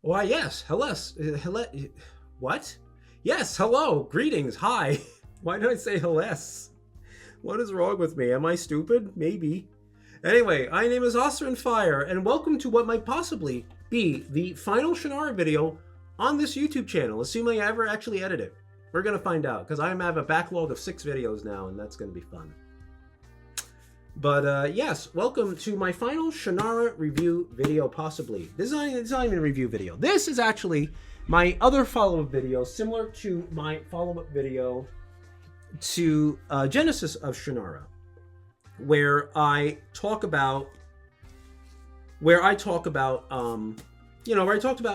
Why, yes. Hello. What? Yes, hello. Greetings. Hi. Why did I say hello? What is wrong with me? Am I stupid? Maybe. Anyway, my name is Oscar and Fire, and welcome to what might possibly be the final Shannara video on this YouTube channel, assuming I ever actually edit it. We're going to find out, because I have a backlog of 6 videos now, and that's going to be fun. But yes, welcome to my final Shannara review video, possibly. This is not even a review video. This is actually my other follow-up video, similar to my follow-up video to Genesis of Shannara, where I talk about I talked about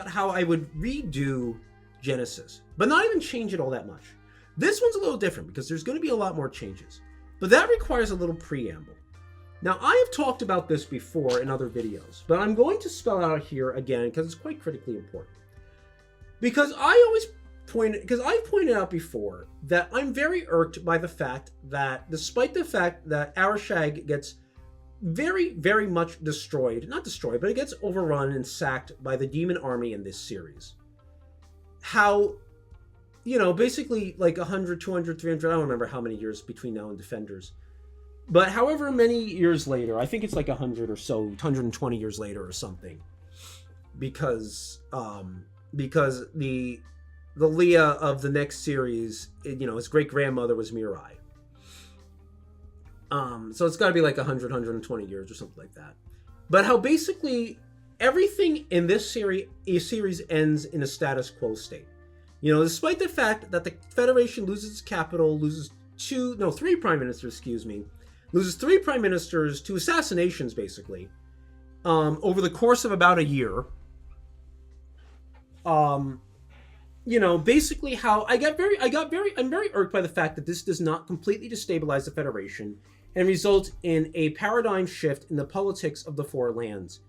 how I would redo Genesis, but not even change it all that much. This one's a little different because there's going to be a lot more changes, but that requires a little preamble. Now, I have talked about this before in other videos, but I'm going to spell it out here again because it's quite critically important. Because I've pointed out before that I'm very irked by the fact that, despite the fact that Arashag gets very, very much destroyed, not destroyed, but it gets overrun and sacked by the demon army in this series. How, basically like 100, 200, 300, I don't remember how many years between now and Defenders. But however many years later, I think it's like 100 or so, 120 years later or something, because the Leah of the next series, his great grandmother was Mirai. So it's got to be like 100, 120 years or something like that. But how basically everything in this series ends in a status quo state. Despite the fact that the Federation loses its capital, loses 3 prime ministers, loses 3 prime ministers to assassinations, basically, over the course of about a year. Basically how I'm very irked by the fact that this does not completely destabilize the Federation and result in a paradigm shift in the politics of the Four Lands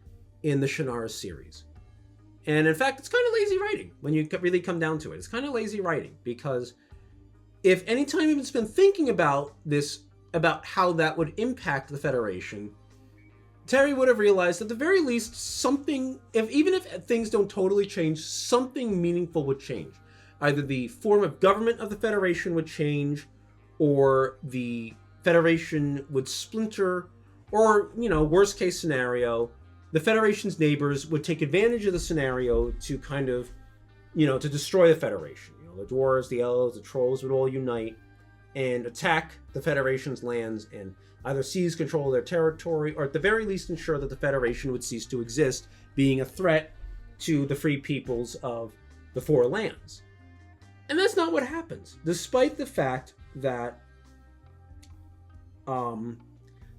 in the Shannara series. And in fact, it's kind of lazy writing when you really come down to it. It's kind of lazy writing because if any time you've been thinking about this, about how that would impact the Federation, Terry would have realized at the very least something, even if things don't totally change, something meaningful would change. Either the form of government of the Federation would change, or the Federation would splinter, or, worst case scenario, the Federation's neighbors would take advantage of the scenario to kind of, to destroy the Federation. The dwarves, the elves, the trolls would all unite and attack the Federation's lands and either seize control of their territory, or at the very least ensure that the Federation would cease to exist, being a threat to the free peoples of the Four Lands. And that's not what happens, despite the fact that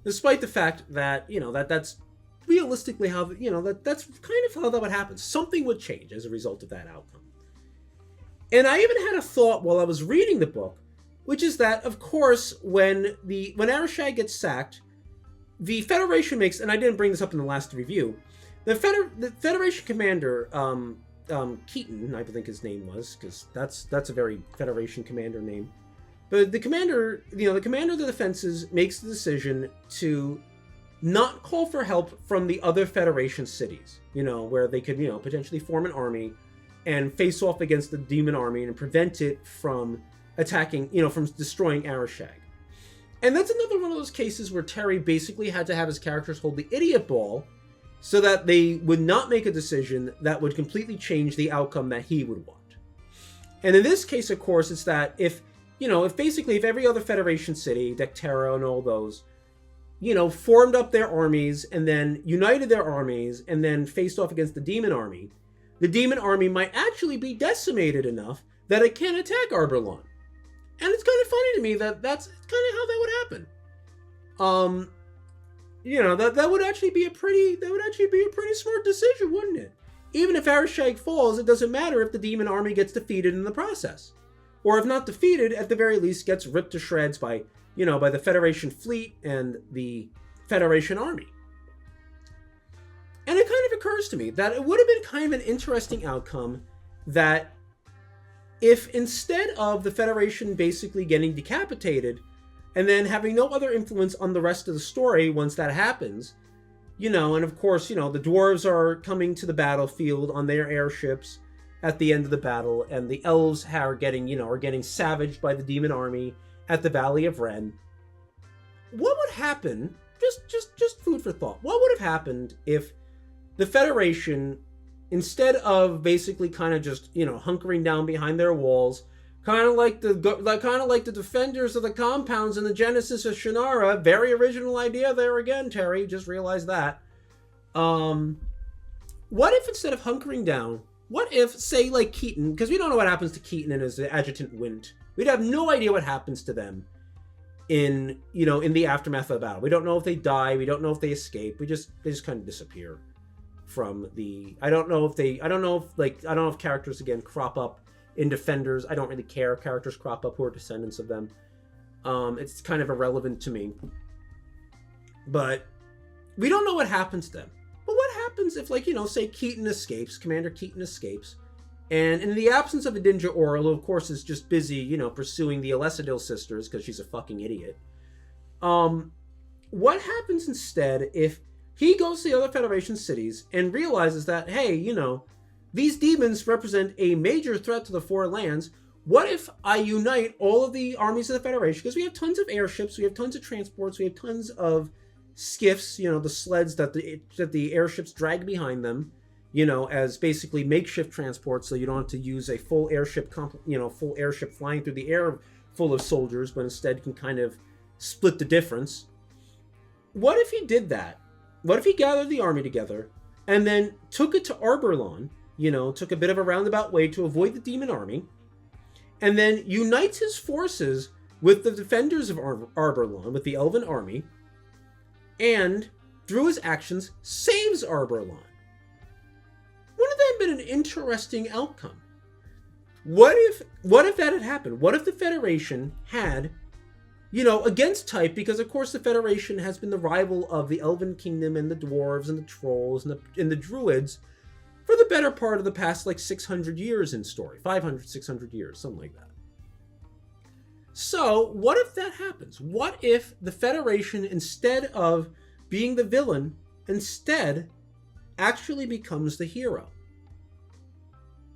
that's realistically how, that's kind of how that would happen. Something would change as a result of that outcome. And I even had a thought while I was reading the book, which is that, of course, when Arashag gets sacked, the Federation makes, and I didn't bring this up in the last review, the Federation commander, Keaton, I think his name was, because that's a very Federation commander name. But the commander, the commander of the defenses makes the decision to not call for help from the other Federation cities, where they could, potentially form an army and face off against the demon army and prevent it from attacking, from destroying Arashag. And that's another one of those cases where Terry basically had to have his characters hold the idiot ball so that they would not make a decision that would completely change the outcome that he would want. And in this case, of course, it's that if every other Federation city, Dectera and all those, formed up their armies and then united their armies and then faced off against the demon army might actually be decimated enough that it can attack Arborlon. And it's kind of funny to me that that's kind of how that would happen. That would actually be a pretty smart decision, wouldn't it? Even if Arashag falls, it doesn't matter if the demon army gets defeated in the process. Or if not defeated, at the very least gets ripped to shreds by the Federation fleet and the Federation army. And it kind of occurs to me that it would have been kind of an interesting outcome that if instead of the Federation basically getting decapitated and then having no other influence on the rest of the story once that happens, And of course, the dwarves are coming to the battlefield on their airships at the end of the battle, and the elves are getting savaged by the demon army at the Valley of Ren. What would happen? Just food for thought. What would have happened if the Federation, instead of basically kind of just hunkering down behind their walls, kind of like the defenders of the compounds in the Genesis of Shannara? Very original idea there again, Terry. Just realized that. What if instead of hunkering down, what if, say, like Keaton, because we don't know what happens to Keaton and his adjutant Wint. We'd have no idea what happens to them in the aftermath of the battle. We don't know if they die. We don't know if they escape. They just kind of disappear from the. I don't know if characters again crop up in Defenders. I don't really care if characters crop up who are descendants of them. It's kind of irrelevant to me. But we don't know what happens to them. But what happens if, say Keaton escapes, Commander Keaton escapes, and in the absence of a Ninja Auril, who of course is just busy, pursuing the Alesidil sisters because she's a fucking idiot. What happens instead if he goes to the other Federation cities and realizes that, hey, these demons represent a major threat to the Four Lands. What if I unite all of the armies of the Federation? Because we have tons of airships, we have tons of transports, we have tons of skiffs, the sleds that the airships drag behind them, as basically makeshift transports, so you don't have to use a full airship, full airship flying through the air full of soldiers, but instead can kind of split the difference. What if he did that? What if he gathered the army together and then took it to Arborlon, took a bit of a roundabout way to avoid the demon army, and then unites his forces with the defenders of Arborlon, with the Elven army, and through his actions saves Arborlon? Wouldn't that have been an interesting outcome? What if that had happened? What if the Federation had, against type, because of course the Federation has been the rival of the Elven Kingdom and the Dwarves and the Trolls and the Druids for the better part of the past 600 years in story. 500, 600 years, something like that. So, what if that happens? What if the Federation, instead of being the villain, instead actually becomes the hero?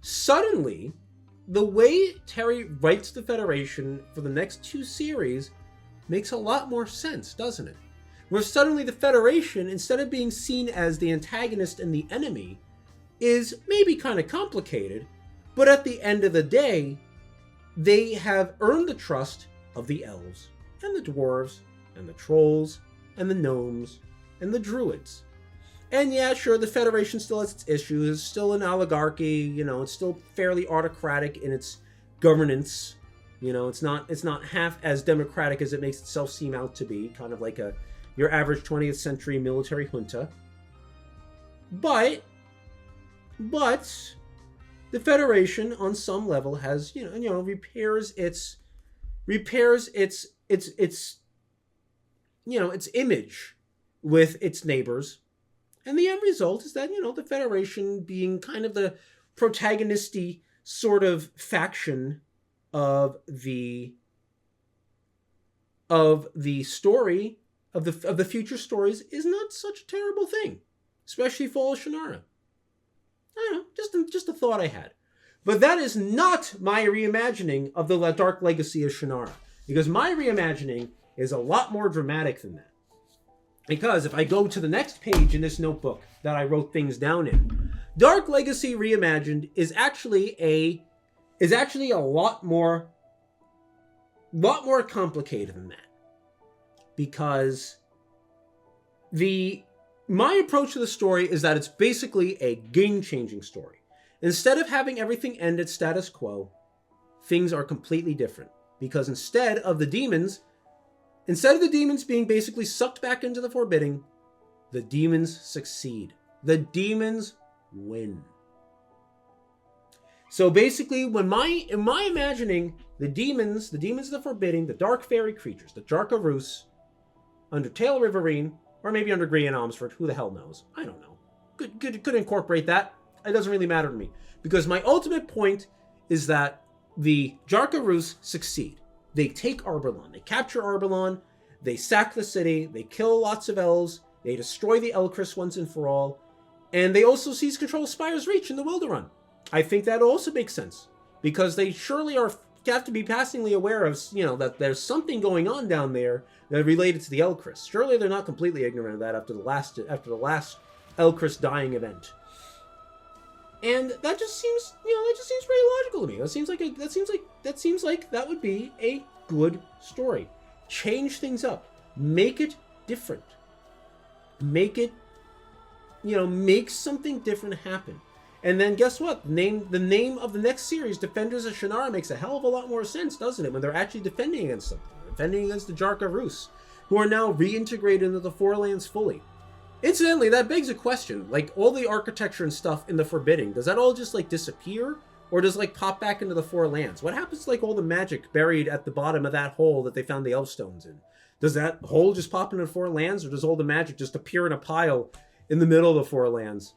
Suddenly, the way Terry writes the Federation for the next two series makes a lot more sense, doesn't it? Where suddenly the Federation, instead of being seen as the antagonist and the enemy, is maybe kind of complicated, but at the end of the day, they have earned the trust of the elves and the dwarves and the trolls and the gnomes and the druids. And yeah, sure, the Federation still has its issues. It's still an oligarchy, it's still fairly autocratic in its governance. It's not half as democratic as it makes itself seem out to be, kind of like your average 20th century military junta. But the Federation, on some level, has repairs its image with its neighbors, and the end result is that the Federation, being kind of the protagonisty sort of faction of the story of the future stories, is not such a terrible thing, especially for Shannara. I don't know, just a thought I had. But that is not my reimagining of the Dark Legacy of Shannara, because my reimagining is a lot more dramatic than that. Because if I go to the next page in this notebook that I wrote things down in, Dark Legacy Reimagined is actually a lot more complicated than that. Because my approach to the story is that it's basically a game-changing story. Instead of having everything end at status quo, things are completely different. Because instead of the demons being basically sucked back into the Forbidding, the demons succeed. The demons win. So basically, in my imagining, the demons of the Forbidding, the dark fairy creatures, the Jarkarus, under Tail Riverine, or maybe under Green Almsford, who the hell knows? I don't know. Could incorporate that. It doesn't really matter to me. Because my ultimate point is that the Jarkarus succeed. They take Arborlon. They capture Arborlon. They sack the city. They kill lots of elves. They destroy the Elchris once and for all. And they also seize control of Spire's Reach in the Wilderrun. I think that also makes sense. Because they surely have to be passingly aware of, that there's something going on down there that related to the Elchris. Surely they're not completely ignorant of that after the last Elchris dying event. And that just seems, pretty logical to me. That seems like that would be a good story. Change things up. Make it different. Make it, make something different happen. And then guess what? The name of the next series, Defenders of Shannara, makes a hell of a lot more sense, doesn't it? When they're actually defending against something. They're defending against the Jarka Rus, who are now reintegrated into the Four Lands fully. Incidentally, that begs a question. Like, all the architecture and stuff in the Forbidding, does that all just, disappear? Or does it, pop back into the Four Lands? What happens to, all the magic buried at the bottom of that hole that they found the Elfstones in? Does that hole just pop into the Four Lands? Or does all the magic just appear in a pile in the middle of the Four Lands?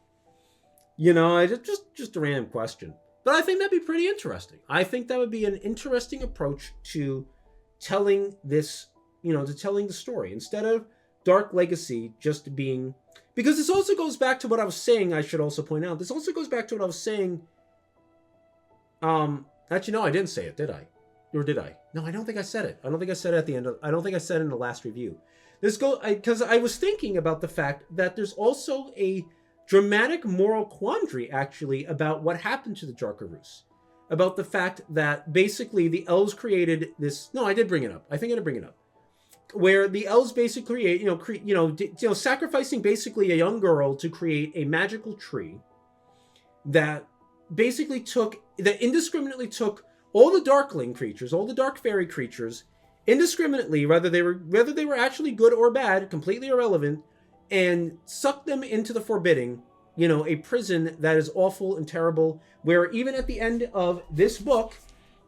Just a random question. But I think that'd be pretty interesting. I think that would be an interesting approach to telling this, to telling the story. Instead of Dark Legacy just being... Because this also goes back to what I was saying, I should also point out. This also goes back to what I was saying... Actually, no, I didn't say it, did I? Or did I? No, I don't think I said it. I don't think I said it at the end of... I don't think I said it in the last review. Because I was thinking about the fact that there's also a dramatic moral quandary, actually, about what happened to the Jarka Rus. About the fact that, basically, the elves created this... No, I did bring it up. I think I did bring it up. Where the elves basically create, sacrificing basically a young girl to create a magical tree that basically indiscriminately took all the Darkling creatures, all the Dark Fairy creatures, indiscriminately, whether they were actually good or bad, completely irrelevant, and sucked them into the Forbidding, a prison that is awful and terrible, where even at the end of this book,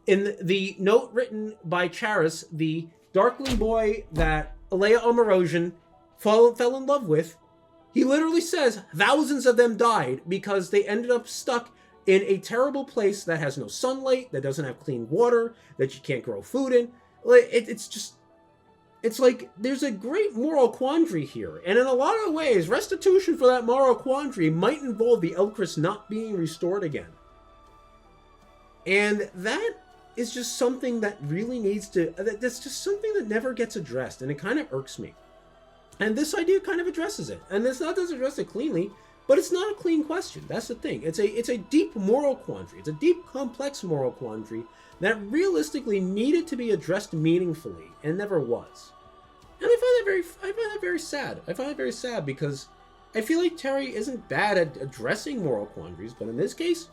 in the note written by Charis, the Darkling boy that Alea Omarosian fell in love with, he literally says thousands of them died because they ended up stuck in a terrible place that has no sunlight, that doesn't have clean water, that you can't grow food in. It's like there's a great moral quandary here. And in a lot of ways, restitution for that moral quandary might involve the Elchris not being restored again. And that is just something that really needs to... That's just something that never gets addressed, and it kind of irks me. And this idea kind of addresses it. And this not doesn't address it cleanly, but it's not a clean question. That's the thing. It's a deep moral quandary. It's a deep, complex moral quandary that realistically needed to be addressed meaningfully, and never was. And I find that very sad. I find it very sad because I feel like Terry isn't bad at addressing moral quandaries, but in this case...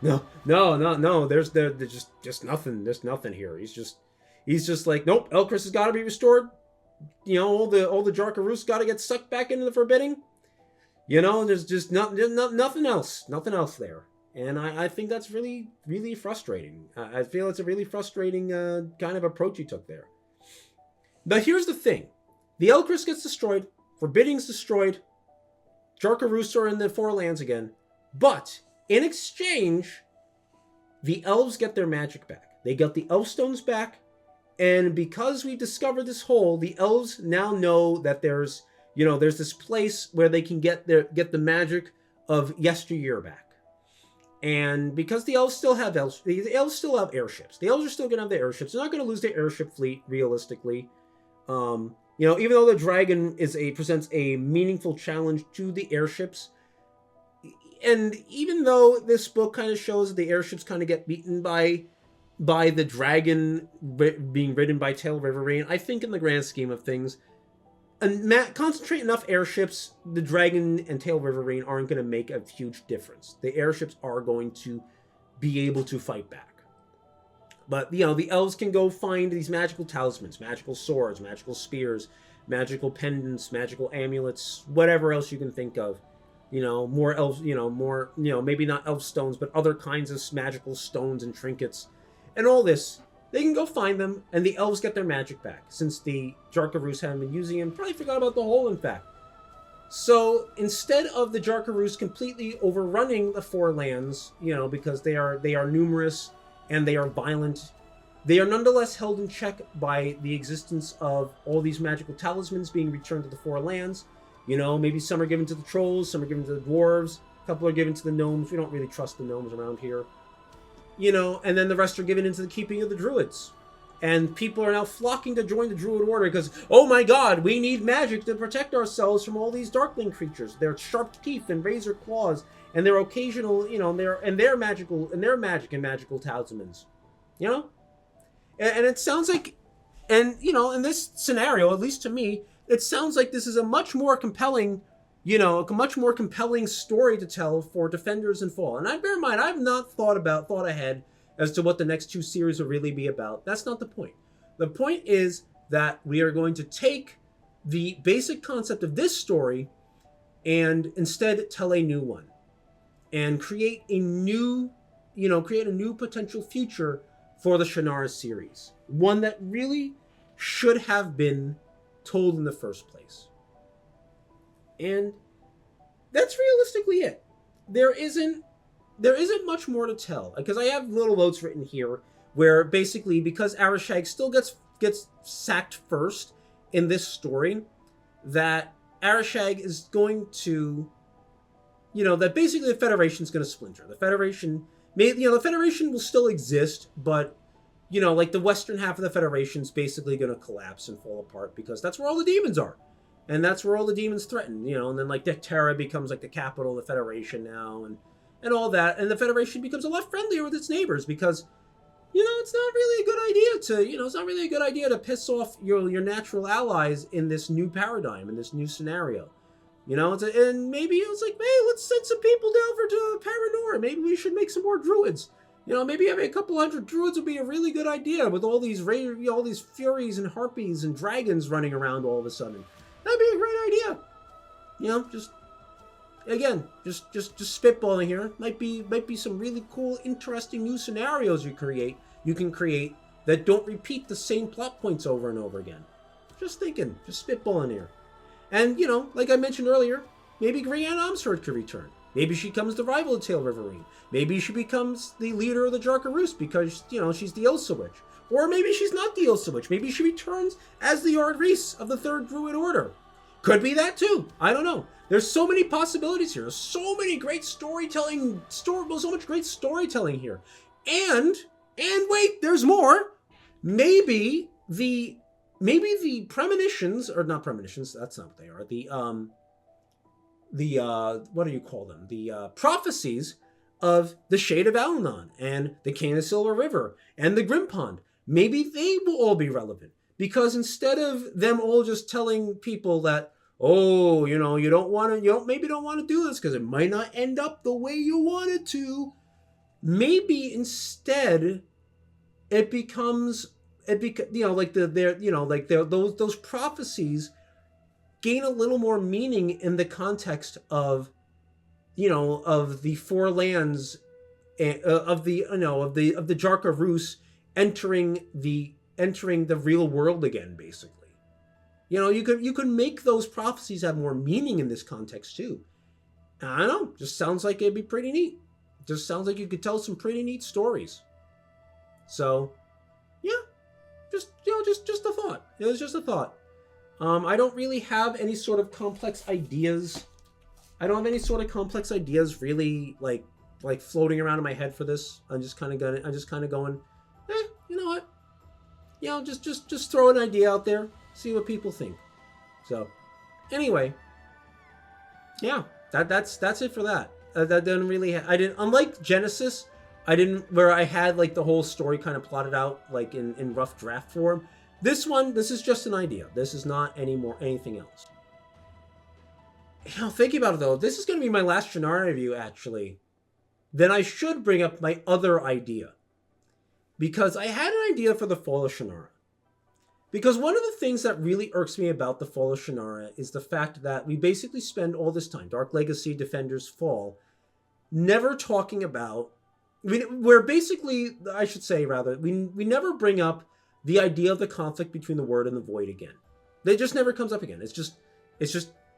No. There's just nothing. There's nothing here. He's just like, nope. Elchris has got to be restored. All the Jarka Rus got to get sucked back into the Forbidding. There's just nothing else. Nothing else there. And I think that's really, really frustrating. I feel it's a really frustrating kind of approach he took there. But here's the thing: the Elchris gets destroyed. Forbidding's destroyed. Jarka Rus are in the Four Lands again, but in exchange, the elves get their magic back. They got the Elfstones back, and because we discovered this hole, the elves now know that there's this place where they can get the magic of yesteryear back. And because the elves still have airships. The elves are still going to have the airships. They're not going to lose their airship fleet, realistically. Even though the dragon presents a meaningful challenge to the airships, and even though this book kind of shows that the airships kind of get beaten by the dragon being ridden by Tail River Rain, I think in the grand scheme of things, concentrate enough airships, the dragon and Tail River Rain aren't going to make a huge difference. The airships are going to be able to fight back. But, the elves can go find these magical talismans, magical swords, magical spears, magical pendants, magical amulets, whatever else you can think of. More elves, maybe not elf stones, but other kinds of magical stones and trinkets. And all this, they can go find them, and the elves get their magic back. Since the Jarka Rus haven't been using them, probably forgot about the hole, in fact. So, instead of the Jarka Rus completely overrunning the Four Lands, because they are numerous, and they are violent, They are nonetheless held in check by the existence of all these magical talismans being returned to the Four Lands. Maybe some are given to the trolls, some are given to the dwarves, a couple are given to the gnomes. We don't really trust the gnomes around here. And then the rest are given into the keeping of the druids. And people are now flocking to join the druid order because, oh my god, we need magic to protect ourselves from all these darkling creatures. Their sharp teeth and razor claws, and their occasional, their magic and magical talismans. And it sounds like, in this scenario, at least to me, it sounds like this is a much more compelling story to tell for Defenders and Fall. And I bear in mind, I've not thought ahead as to what the next two series will really be about. That's not the point. The point is that we are going to take the basic concept of this story and instead tell a new one and create a new potential future for the Shannara series. One that really should have been told in the first place. And that's realistically it. There isn't much more to tell, because I have little notes written here where basically, because Arishag still gets sacked first in this story, that Arishag is going to, that basically the Federation's going to splinter. The Federation will still exist, but the western half of the Federation's basically going to collapse and fall apart, because that's where all the demons are. And that's where all the demons threaten, and then Terra becomes the capital of the Federation now, and all that, and the Federation becomes a lot friendlier with its neighbors, because it's not really a good idea to piss off your natural allies in this new paradigm, in this new scenario. And maybe it's hey, let's send some people down to Paranor. Maybe we should make some more druids. Maybe having a couple hundred druids would be a really good idea, with all these furies and harpies and dragons running around all of a sudden. That'd be a great idea. Just spitballing here. Might be some really cool, interesting new scenarios you can create that don't repeat the same plot points over and over again. Just thinking, just spitballing here. And like I mentioned earlier, maybe Grianne Omsford could return. Maybe she becomes the rival of Tail Riverine. Maybe she becomes the leader of the Jarkarus because she's the Ilsa Witch. Or maybe she's not the Ilsa Witch. Maybe she returns as the Ard Reese of the Third Druid Order. Could be that too. I don't know. There's so many possibilities here. There's so many great storytelling. So much great storytelling here. And wait, there's more. Maybe the premonitions, or not premonitions. That's not what they are. What do you call them? The prophecies of the Shade of Alanon and the King of the Silver River and the Grim Pond. Maybe they will all be relevant, because instead of them all just telling people that, oh, you don't want to do this because it might not end up the way you want it to. Maybe instead it becomes those prophecies gain a little more meaning in the context of the Four Lands, of the Jarkarus entering the real world again, basically. You could make those prophecies have more meaning in this context too. I don't know, just sounds like it'd be pretty neat. Just sounds like you could tell some pretty neat stories. So, yeah, just a thought. It was just a thought. I don't really have any sort of complex ideas. I don't have any sort of complex ideas really like floating around in my head for this. I'm just kind of going, you know what? Just throw an idea out there, see what people think. So, anyway, yeah, that's it for that. That didn't really. Unlike Genesis, where I had the whole story kind of plotted out in rough draft form. This is just an idea. This is not anything else. Thinking about it though, this is going to be my last Shannara review actually. Then I should bring up my other idea, because I had an idea for the Fall of Shannara. Because one of the things that really irks me about the Fall of Shannara is the fact that we basically spend all this time, Dark Legacy, Defenders, Fall, never talking about. We're basically, I should say rather, we never bring up the idea of the conflict between the Word and the Void again. It just never comes up again. It just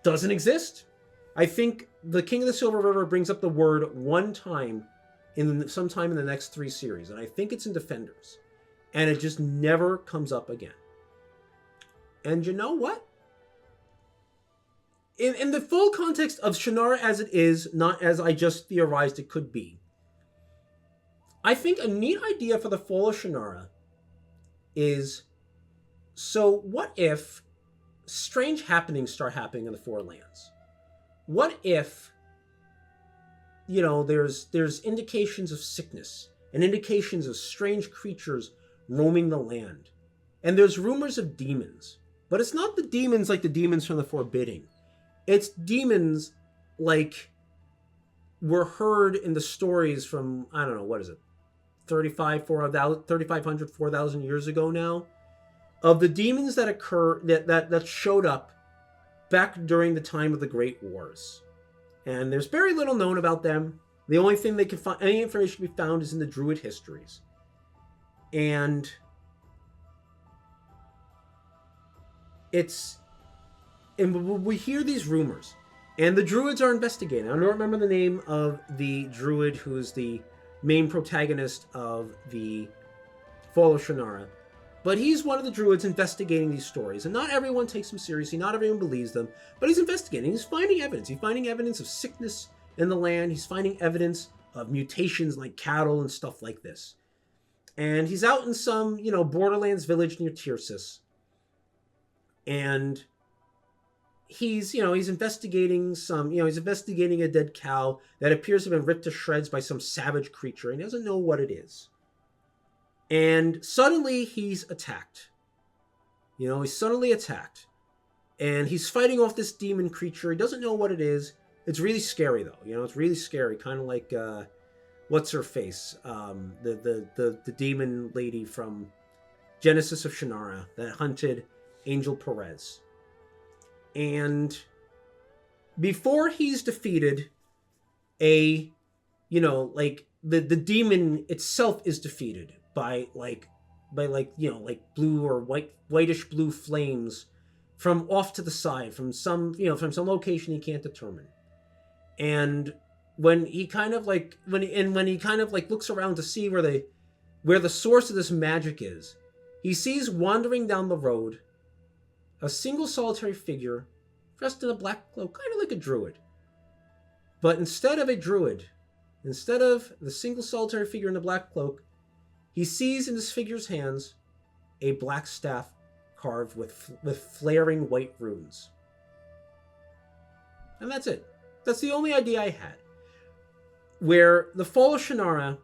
doesn't exist. I think the King of the Silver River brings up the Word one time sometime in the next 3 series, and I think it's in Defenders. And it just never comes up again. And you know what? In the full context of Shannara as it is, not as I just theorized it could be, I think a neat idea for the fall of Shannara is, so what if strange happenings start happening in the Four Lands? What if, there's indications of sickness and indications of strange creatures roaming the land? And there's rumors of demons. But it's not the demons like the demons from the Forbidding. It's demons like were heard in the stories from, I don't know, what is it? 3,500, 4,000 years ago now, of the demons that that showed up back during the time of the Great Wars. And there's very little known about them. The only thing they can find, any information can be found, is in the Druid histories. And we hear these rumors, and the Druids are investigating. I don't remember the name of the Druid who is the main protagonist of the Fall of Shannara, but he's one of the Druids investigating these stories, and not everyone takes them seriously, not everyone believes them, but he's investigating, he's finding evidence. He's finding evidence of sickness in the land, he's finding evidence of mutations like cattle and stuff like this. And he's out in some, Borderlands village near Tircis, and he's investigating he's investigating a dead cow that appears to have been ripped to shreds by some savage creature, and he doesn't know what it is. And suddenly he's attacked. He's suddenly attacked. And he's fighting off this demon creature. He doesn't know what it is. It's really scary, though. It's really scary. Kind of like, what's her face? The demon lady from Genesis of Shannara that hunted Angel Perez. And before he's defeated, the demon itself is defeated by blue or whitish blue flames from off to the side, from some location he can't determine. And when he looks around to see where the source of this magic is, he sees wandering down the road a single solitary figure dressed in a black cloak, kind of like a druid. But instead of the single solitary figure in the black cloak, he sees in this figure's hands a black staff carved with flaring white runes. And that's it. That's the only idea I had. Where the Fall of Shannara,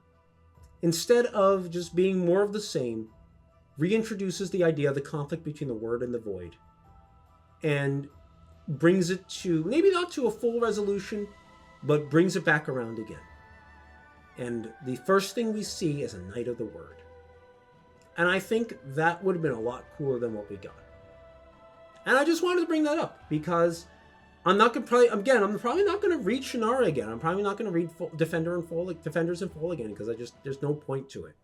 instead of just being more of the same, reintroduces the idea of the conflict between the Word and the Void, and brings it to, maybe not to a full resolution, but brings it back around again. And the first thing we see is a Knight of the Word. And I think that would have been a lot cooler than what we got. And I just wanted to bring that up, because I'm probably not going to read Shannara again. I'm probably not going to read Defenders in Fall again, because there's no point to it.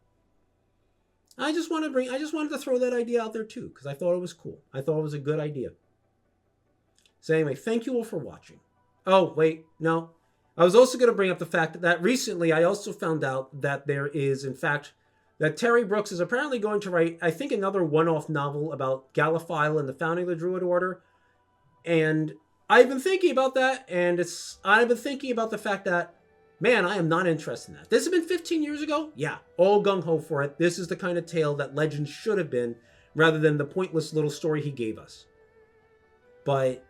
I just wanted to throw that idea out there too, because I thought it was cool. I thought it was a good idea. So anyway, thank you all for watching. Oh, wait, no. I was also going to bring up the fact that recently I also found out that there is, in fact, that Terry Brooks is apparently going to write, I think, another one-off novel about Galaphile and the founding of the Druid Order. And I've been thinking about that, and I've been thinking about the fact that, man, I am not interested in that. This has been 15 years ago? Yeah, all gung-ho for it. This is the kind of tale that Legends should have been, rather than the pointless little story he gave us. But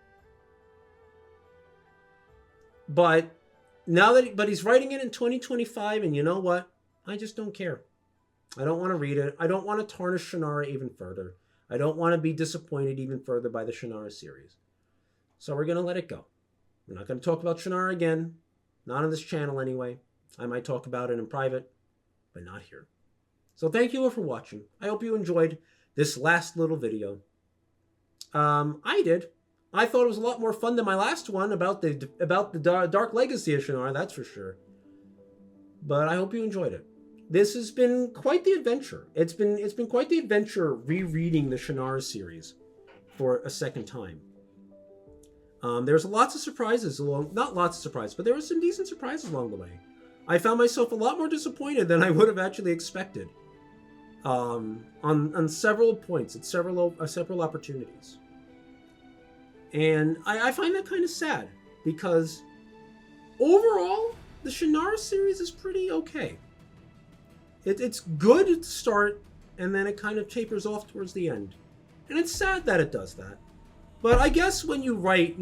he's writing it in 2025, and you know what? I just don't care. I don't want to read it. I don't want to tarnish Shannara even further. I don't want to be disappointed even further by the Shannara series. So we're going to let it go. We're not going to talk about Shannara again. Not on this channel anyway. I might talk about it in private, but not here. So thank you all for watching. I hope you enjoyed this last little video. I did. I thought it was a lot more fun than my last one about the Dark Legacy of Shannara, that's for sure. But I hope you enjoyed it. This has been quite the adventure. It's been quite the adventure rereading the Shannara series for a second time. There's lots of surprises not lots of surprises, but there were some decent surprises along the way. I found myself a lot more disappointed than I would have actually expected. on several points at several opportunities, and I find that kind of sad because overall the Shannara series is pretty okay. It's good at the start, and then it kind of tapers off towards the end, and it's sad that it does that. But I guess when you write,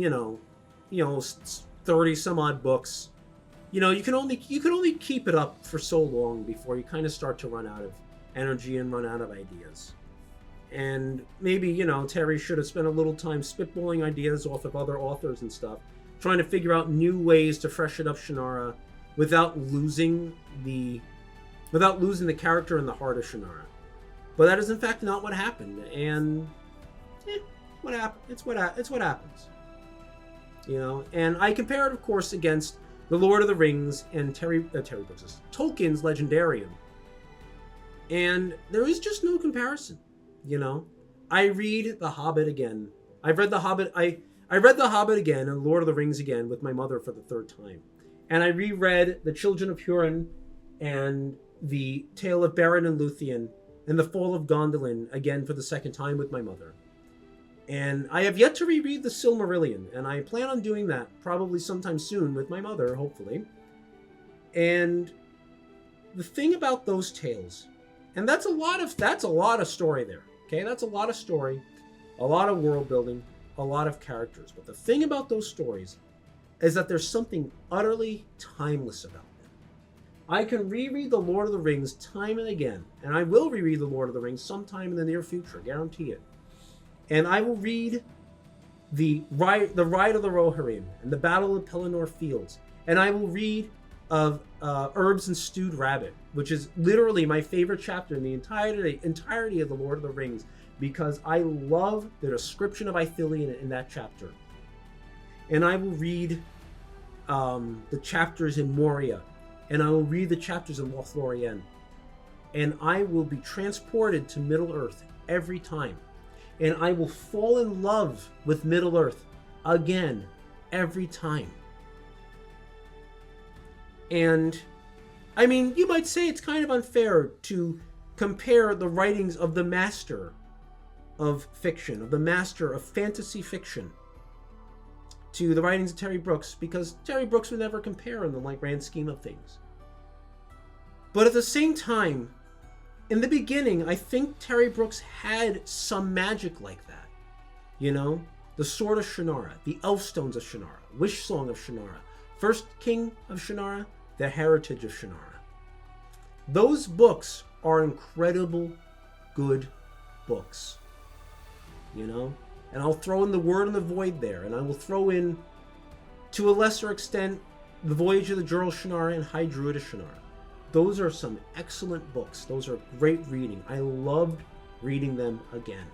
30 some odd books, you can only keep it up for so long before you kind of start to run out of energy and run out of ideas. And maybe, Terry should have spent a little time spitballing ideas off of other authors and stuff, trying to figure out new ways to freshen up Shannara without losing the character and the heart of Shannara. But that is in fact not what happened, and it's what happens. And I compare it, of course, against The Lord of the Rings and Tolkien's Legendarium. And there is just no comparison, I read The Hobbit again. I've read The Hobbit. I read The Hobbit again and Lord of the Rings again with my mother for the third time. And I reread The Children of Hurin and The Tale of Beren and Luthien and The Fall of Gondolin again for the second time with my mother. And I have yet to reread The Silmarillion, and I plan on doing that probably sometime soon with my mother, hopefully. And the thing about those tales, and that's a lot of story there, okay? That's a lot of story, a lot of world building, a lot of characters. But the thing about those stories is that there's something utterly timeless about them. I can reread The Lord of the Rings time and again, and I will reread The Lord of the Rings sometime in the near future, guarantee it. And I will read the Ride of the Rohirrim and the Battle of Pelennor Fields. And I will read of Herbs and Stewed Rabbit, which is literally my favorite chapter in the entirety of The Lord of the Rings, because I love the description of Ithilien in that chapter. And I will read the chapters in Moria, and I will read the chapters in Lothlorien. And I will be transported to Middle-earth every time. And I will fall in love with Middle-earth again every time. And, I mean, you might say it's kind of unfair to compare the writings of the master of fiction, of the master of fantasy fiction, to the writings of Terry Brooks, because Terry Brooks would never compare in the grand scheme of things. But at the same time, in the beginning, I think Terry Brooks had some magic like that. The Sword of Shannara, the Elfstones of Shannara, Wish Song of Shannara, First King of Shannara, The Heritage of Shannara. Those books are incredible good books. And I'll throw in The Word and the Void there, and I will throw in, to a lesser extent, The Voyage of the Jurl Shannara and High Druidish Shannara. Those are some excellent books. Those are great reading. I loved reading them again.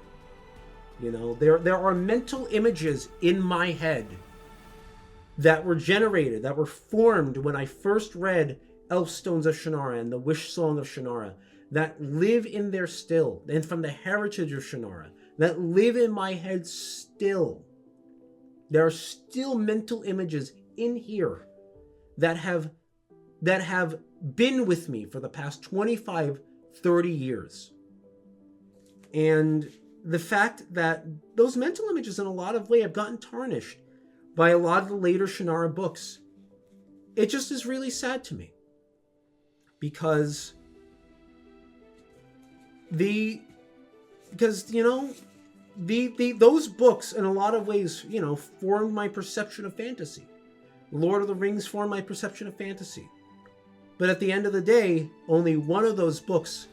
There are mental images in my head that were generated, that were formed when I first read Elfstones of Shannara and the Wish Song of Shannara, that live in there still, and from the Heritage of Shannara, that live in my head still. There are still mental images in here that have been with me for the past 25, 30 years. And the fact that those mental images in a lot of ways have gotten tarnished by a lot of the later Shannara books, it just is really sad to me. Because those books in a lot of ways, formed my perception of fantasy. Lord of the Rings formed my perception of fantasy. But at the end of the day, only one of those books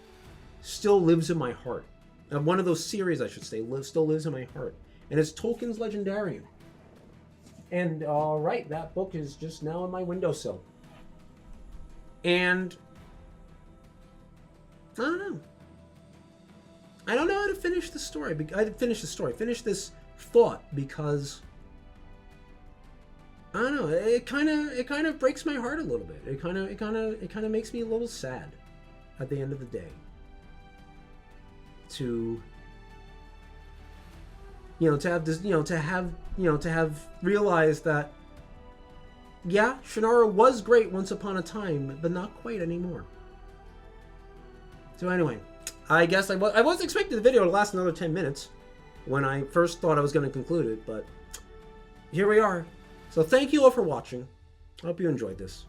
still lives in my heart. And one of those series, I should say, still lives in my heart. And it's Tolkien's Legendarium. And, alright, that book is just now on my windowsill. And I don't know. I don't know how to finish the story. Finish this thought, because I don't know. It kind of breaks my heart a little bit. It kind of makes me a little sad at the end of the day. To have realized that, yeah, Shannara was great once upon a time, but not quite anymore. So anyway, I guess I was expecting the video to last another 10 minutes when I first thought I was going to conclude it, but here we are. So thank you all for watching. I hope you enjoyed this.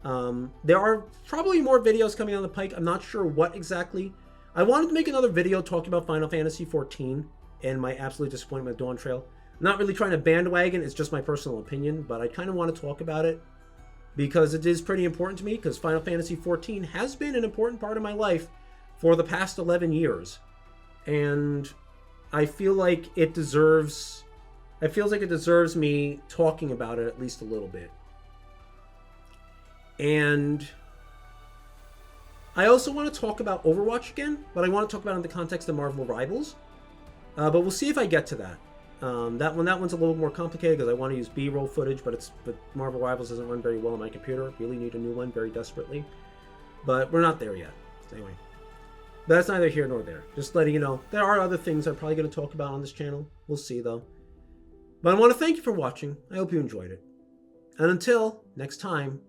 There are probably more videos coming down the pike. I'm not sure what exactly. I wanted to make another video talking about Final Fantasy XIV and my absolute disappointment with Dawn Trail. I'm not really trying to bandwagon, it's just my personal opinion, but I kind of want to talk about it because it is pretty important to me, because Final Fantasy XIV has been an important part of my life for the past 11 years. And I feel like it deserves me talking about it at least a little bit. And I also want to talk about Overwatch again, but I want to talk about it in the context of Marvel Rivals. But we'll see if I get to that. That one's a little more complicated because I want to use B-roll footage, but Marvel Rivals doesn't run very well on my computer. Really need a new one very desperately. But we're not there yet. Anyway. But that's neither here nor there. Just letting you know, there are other things I'm probably going to talk about on this channel. We'll see, though. But I want to thank you for watching. I hope you enjoyed it. And until next time,